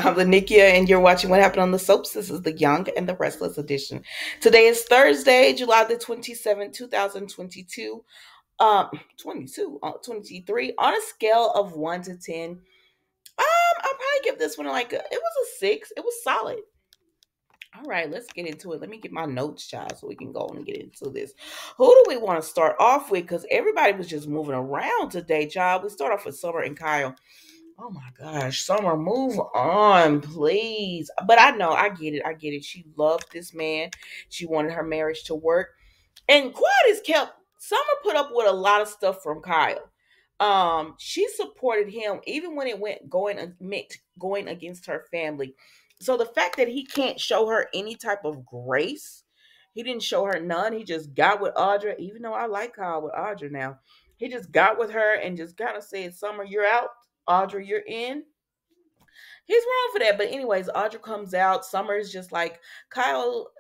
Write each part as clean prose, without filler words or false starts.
I'm Lanikia, and you're watching What Happened on the Soaps. This is the Young and the Restless edition. Today is Thursday, July the 27th, 2022. 23. On a scale of 1 to 10, I'll probably give this one it was a 6. It was solid. All right, let's get into it. Let me get my notes, child, so we can go on and get into this. Who do we want to start off with? Because everybody was just moving around today, child. We start off with Summer and Kyle. Oh my gosh, Summer, move on, please. But I know, I get it. I get it. She loved this man. She wanted her marriage to work. And quiet is kept. Summer put up with a lot of stuff from Kyle. She supported him even when it meant going against her family. So the fact that he can't show her any type of grace, he didn't show her none. He just got with Audra, even though I like Kyle with Audra now. He just got with her and just kind of said, Summer, you're out. Audra, you're in. He's wrong for that. But anyways, Audra comes out. Summer is just like, Kyle,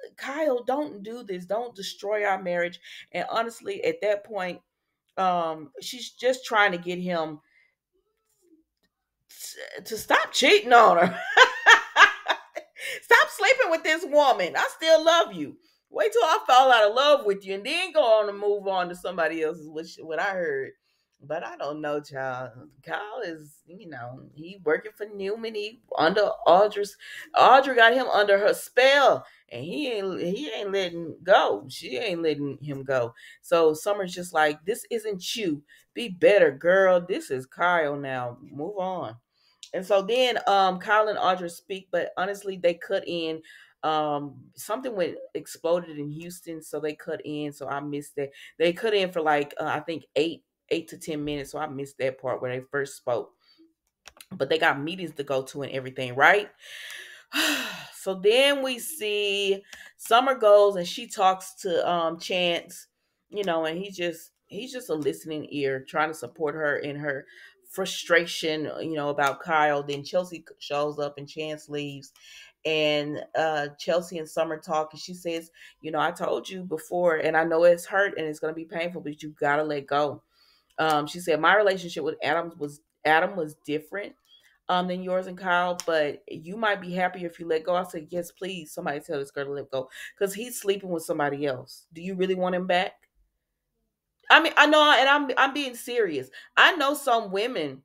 don't do this. Don't destroy our marriage. And honestly, at that point, she's just trying to get him to stop cheating on her. Stop sleeping with this woman. I still love you. Wait till I fall out of love with you and then go on and move on to somebody else's, which what I heard. But I don't know, child. Kyle is, he working for Newman. He under Audra got him under her spell. And he ain't letting go. She ain't letting him go. So Summer's just like, this isn't you. Be better, girl. This is Kyle now. Move on. And so then Kyle and Audra speak, but honestly, they cut in. Something went exploded in Houston, so they cut in. So I missed that. They cut in for I think 8 to 10 minutes. So I missed that part where they first spoke. But they got meetings to go to and everything, right? So then we see Summer goes and she talks to Chance, and he's just a listening ear, trying to support her in her frustration, about Kyle. Then Chelsea shows up and Chance leaves. And Chelsea and Summer talk, and she says, I told you before, and I know it's hurt and it's gonna be painful, but you gotta let go. She said my relationship with Adam was different than yours and Kyle, but you might be happier if you let go. I said, yes, please. Somebody tell this girl to let go because he's sleeping with somebody else. Do you really want him back? I mean, I know, and I'm being serious. I know some women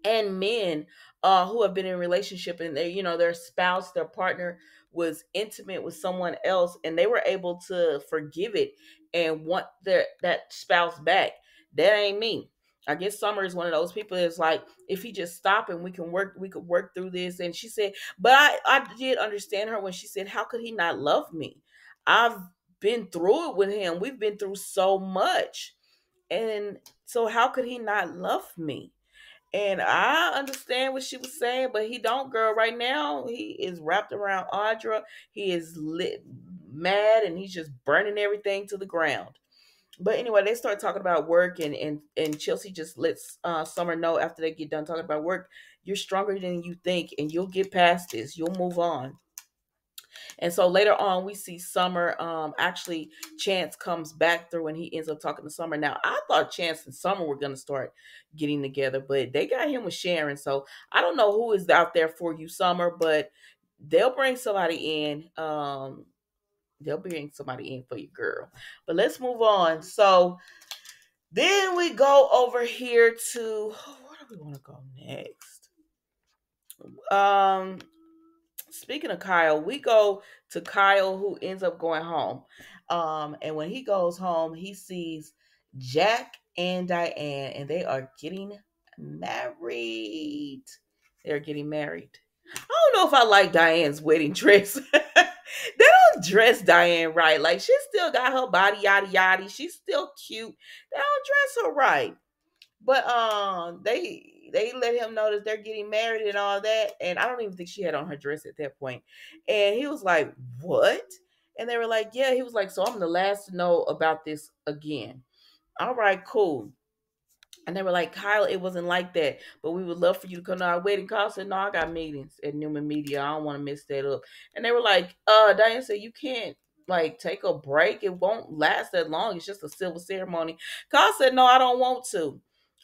and men who have been in a relationship and their spouse, their partner was intimate with someone else and they were able to forgive it and want that spouse back. That ain't me. I guess Summer is one of those people that's like, if he just stop and we could work through this. And she said, but I did understand her when she said, how could he not love me? I've been through it with him. We've been through so much. And so how could he not love me? And I understand what she was saying, but he don't, girl. Right now, he is wrapped around Audra. He is lit, mad, and he's just burning everything to the ground. But anyway, they start talking about work, and Chelsea just lets Summer know after they get done talking about work, you're stronger than you think, and you'll get past this. You'll move on. And so later on, we see Summer. Actually, Chance comes back through and he ends up talking to Summer. Now, I thought Chance and Summer were going to start getting together, but they got him with Sharon. So I don't know who is out there for you, Summer, but they'll bring somebody in. They'll bring somebody in for you, girl. But let's move on. So then we go over here to where do we want to go next? Speaking of Kyle, we go to Kyle who ends up going home. And when he goes home, he sees Jack and Diane, and they are getting married. They're getting married. I don't know if I like Diane's wedding dress. They don't dress Diane right. Like, she still got her body yada yada. She's still cute. They don't dress her right. But they let him know that they're getting married and all that. And I don't even think she had on her dress at that point. And he was like, what? And they were like, yeah. He was like, so I'm the last to know about this again. All right, cool. And they were like, Kyle, it wasn't like that. But we would love for you to come to our wedding. Kyle said, no, I got meetings at Newman Media. I don't want to mess that up. And they were like, Diane said, you can't like take a break. It won't last that long. It's just a civil ceremony. Kyle said, no, I don't want to.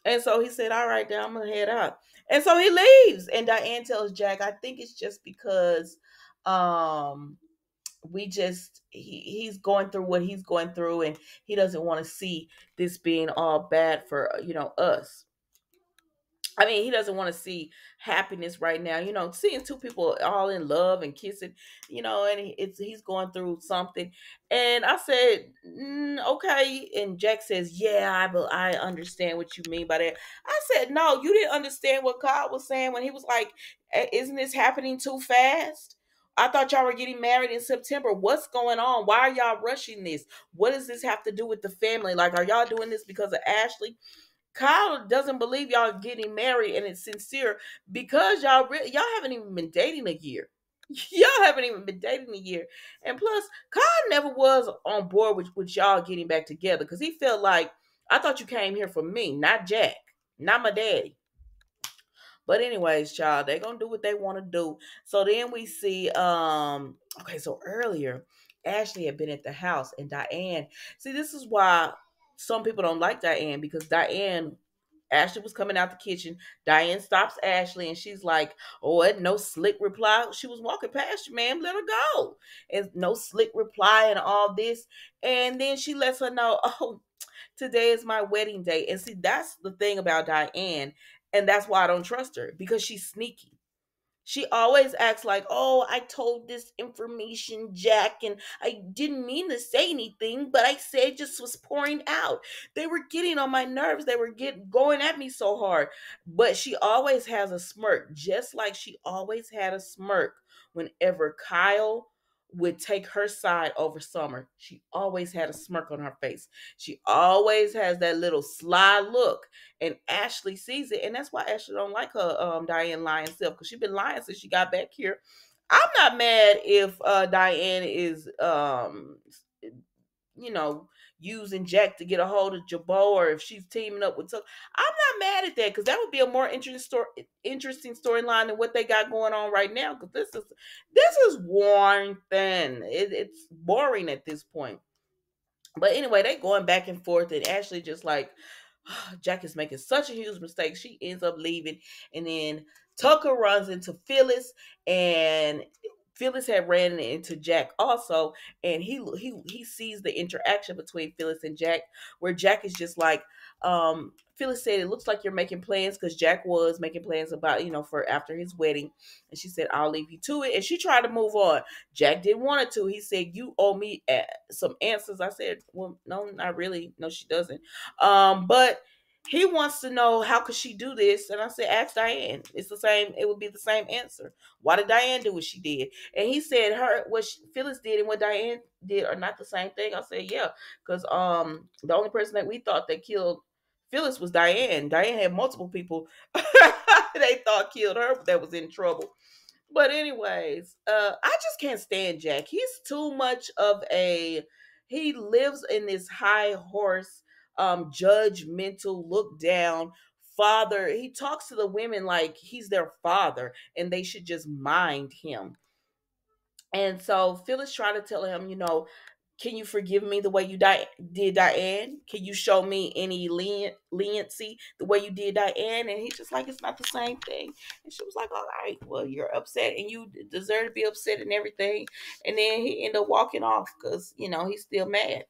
And so he said, all right, then I'm going to head out. And so he leaves. And Diane tells Jack, I think it's just because um we just he's going through what he's going through, and he doesn't want to see this being all bad for us. I mean, he doesn't want to see happiness right now. Seeing two people all in love and kissing, and he's going through something. And I said, okay. And Jack says, yeah, I understand what you mean by that. I said, no, you didn't understand what God was saying when he was like, isn't this happening too fast? I thought y'all were getting married in September. What's going on? Why are y'all rushing this? What does this have to do with the family? Like, are y'all doing this because of Ashley? Kyle doesn't believe y'all getting married and it's sincere because y'all haven't even been dating a year. Y'all haven't even been dating a year. And plus, Kyle never was on board with y'all getting back together because he felt like, I thought you came here for me, not Jack, not my daddy. But anyways, child, they gonna do what they want to do. So then we see, okay, so earlier, Ashley had been at the house and Diane. See, this is why some people don't like Diane because Ashley was coming out the kitchen. Diane stops Ashley and she's like, oh, and no slick reply. She was walking past you, ma'am. Let her go. And no slick reply and all this. And then she lets her know, oh, today is my wedding day. And see, that's the thing about Diane. And that's why I don't trust her because she's sneaky. She always acts like, oh, I told this information, Jack, and I didn't mean to say anything, but I said just was pouring out. They were getting on my nerves. They were going at me so hard. But she always has a smirk, just like she always had a smirk whenever Kyle would take her side over Summer. She always had a smirk on her face. She always has that little sly look, and Ashley sees it, and that's why Ashley don't like her Diane lying self because she been lying since she got back here. I'm not mad if Diane is you know using Jack to get a hold of Jabot, or if she's teaming up with Tuck. I'm not mad at that because that would be a more interesting storyline than what they got going on right now. Because this is worn thin. It's boring at this point. But anyway, they going back and forth, and Ashley just like, Jack is making such a huge mistake. She ends up leaving, and then Tucker runs into Phyllis, and Phyllis had ran into Jack also, and he sees the interaction between Phyllis and Jack, where Jack is just like, Phyllis said, it looks like you're making plans because Jack was making plans about for after his wedding, and she said, I'll leave you to it, and she tried to move on. Jack didn't want it to. He said, you owe me some answers. I said, well, no, not really. No, she doesn't. But he wants to know how could she do this, and I said, ask Diane. It's the same. It would be the same answer. Why did Diane do what she did? And he said, Phyllis did and what Diane did are not the same thing. I said, yeah, because the only person that we thought that killed Phyllis was Diane. Diane had multiple people they thought killed her that was in trouble. But anyways, I just can't stand Jack. He's too much of a he lives in this high horse, judgmental, look down father. He talks to the women like he's their father and they should just mind him. And so Phyllis tried to tell him, can you forgive me the way you did Diane? Can you show me any leniency the way you did Diane? And he's just like, it's not the same thing. And she was like, all right, well, you're upset and you deserve to be upset and everything. And then he ended up walking off because, he's still mad.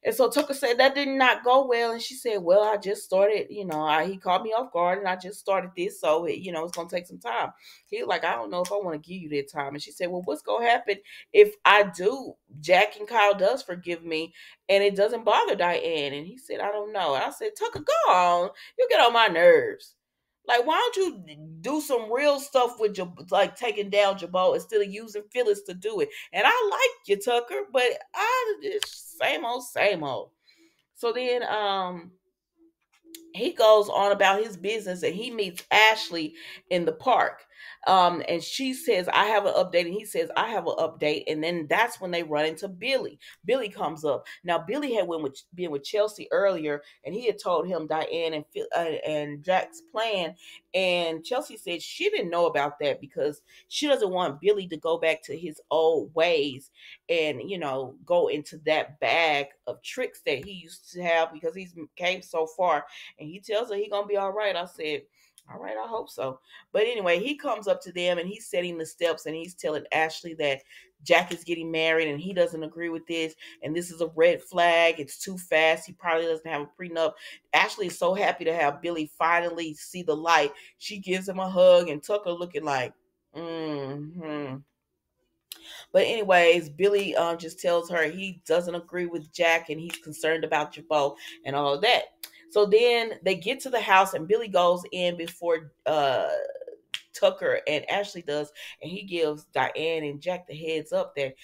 And so Tucker said that did not go well. And she said, well, I just started, he caught me off guard and I just started this. So, it's going to take some time. He was like, I don't know if I want to give you that time. And she said, well, what's going to happen if I do? Jack and Kyle does forgive me and it doesn't bother Diane. And he said, I don't know. And I said, Tucker, go on. You get on my nerves. Like, why don't you do some real stuff with like taking down Jabot instead of using Phyllis to do it? And I like you, Tucker, but it's same old, same old. So then, he goes on about his business and he meets Ashley in the park. And she says, I have an update. And he says, I have an update. And then that's when they run into Billy. Billy comes up. Now, Billy had been with Chelsea earlier and he had told him Diane and Jack's plan. And Chelsea said she didn't know about that because she doesn't want Billy to go back to his old ways and, go into that bag of tricks that he used to have because he's came so far. And he tells her he gonna be all right. I said, All right, I hope so. But anyway, he comes up to them and he's setting the steps and he's telling Ashley that Jack is getting married and he doesn't agree with this. And this is a red flag. It's too fast. He probably doesn't have a prenup. Ashley is so happy to have Billy finally see the light. She gives him a hug and Tucker looking like, hmm. But anyways, Billy just tells her he doesn't agree with Jack and he's concerned about Jabot and all of that. So then they get to the house and Billy goes in before Tucker and Ashley does, and he gives Diane and Jack the heads up that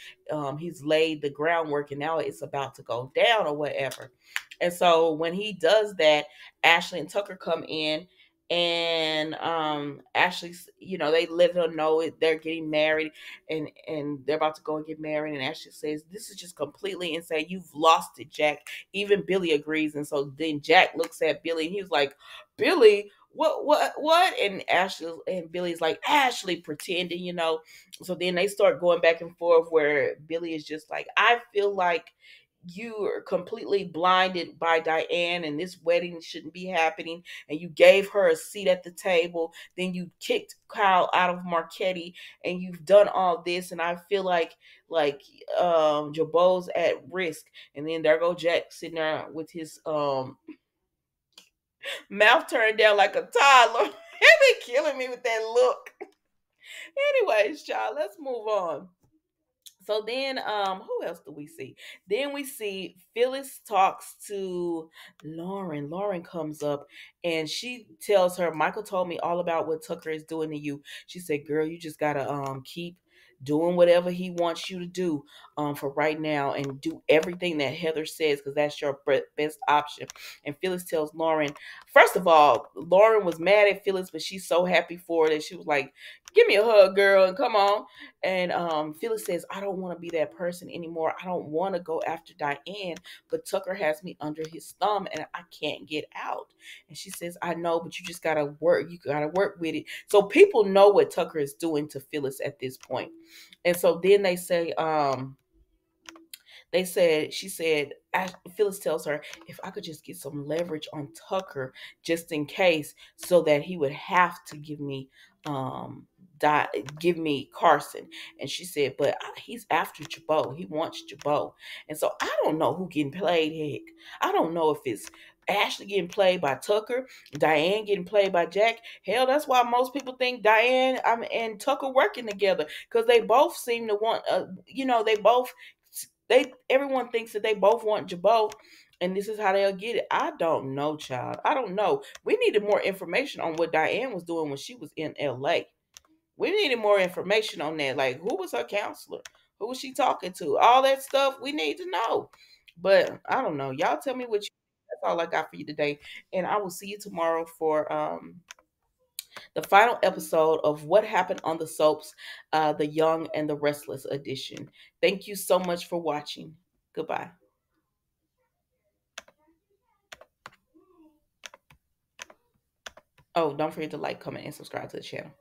he's laid the groundwork and now it's about to go down or whatever. And so when he does that, Ashley and Tucker come in and Ashley, they let her know they're getting married and they're about to go and get married. And Ashley says, "This is just completely insane. You've lost it, Jack." Even Billy agrees. And so then Jack looks at Billy and he's like, "Billy, what?" And Ashley and Billy's like, "Ashley," pretending. So then they start going back and forth where Billy is just like, "I feel like you are completely blinded by Diane and this wedding shouldn't be happening, and you gave her a seat at the table, then you kicked Kyle out of Marquetti, and you've done all this, and I feel like Jabot's at risk." And then there go Jack sitting there with his mouth turned down like a toddler. He be killing me with that look. Anyways, child, let's move on. So then, who else do we see? Then we see Phyllis talks to Lauren. Lauren comes up and she tells her, "Michael told me all about what Tucker is doing to you." She said, "Girl, you just gotta keep doing whatever he wants you to do for right now, and do everything that Heather says because that's your best option." And Phyllis tells Lauren, first of all, Lauren was mad at Phyllis, but she's so happy for it that she was like, "Give me a hug, girl, and come on." And Phyllis says, "I don't want to be that person anymore. I don't want to go after Diane, but Tucker has me under his thumb and I can't get out." And she says, "I know, but you just gotta work. You gotta work with it." So people know what Tucker is doing to Phyllis at this point. And so then she said, Phyllis tells her, "If I could just get some leverage on Tucker just in case, so that he would have to give me um give me Carson." And she said, "But he's after Jabot. He wants Jabot." And so I don't know who getting played. Heck, I don't know if it's Ashley getting played by Tucker, Diane getting played by Jack. Hell, that's why most people think Diane and Tucker working together, because they both seem to want they everyone thinks that they both want Jabot, and this is how they'll get it. I don't know, child. I don't know. We needed more information on what Diane was doing when she was in LA. We needed more information on that. Like, who was her counselor? Who was she talking to? All that stuff we need to know. But I don't know. Y'all tell me what you. That's all I got for you today, and I will see you tomorrow for the final episode of What Happened on the Soaps, the Young and the Restless edition. Thank you so much for watching. Goodbye. Oh, don't forget to like, comment, and subscribe to the channel.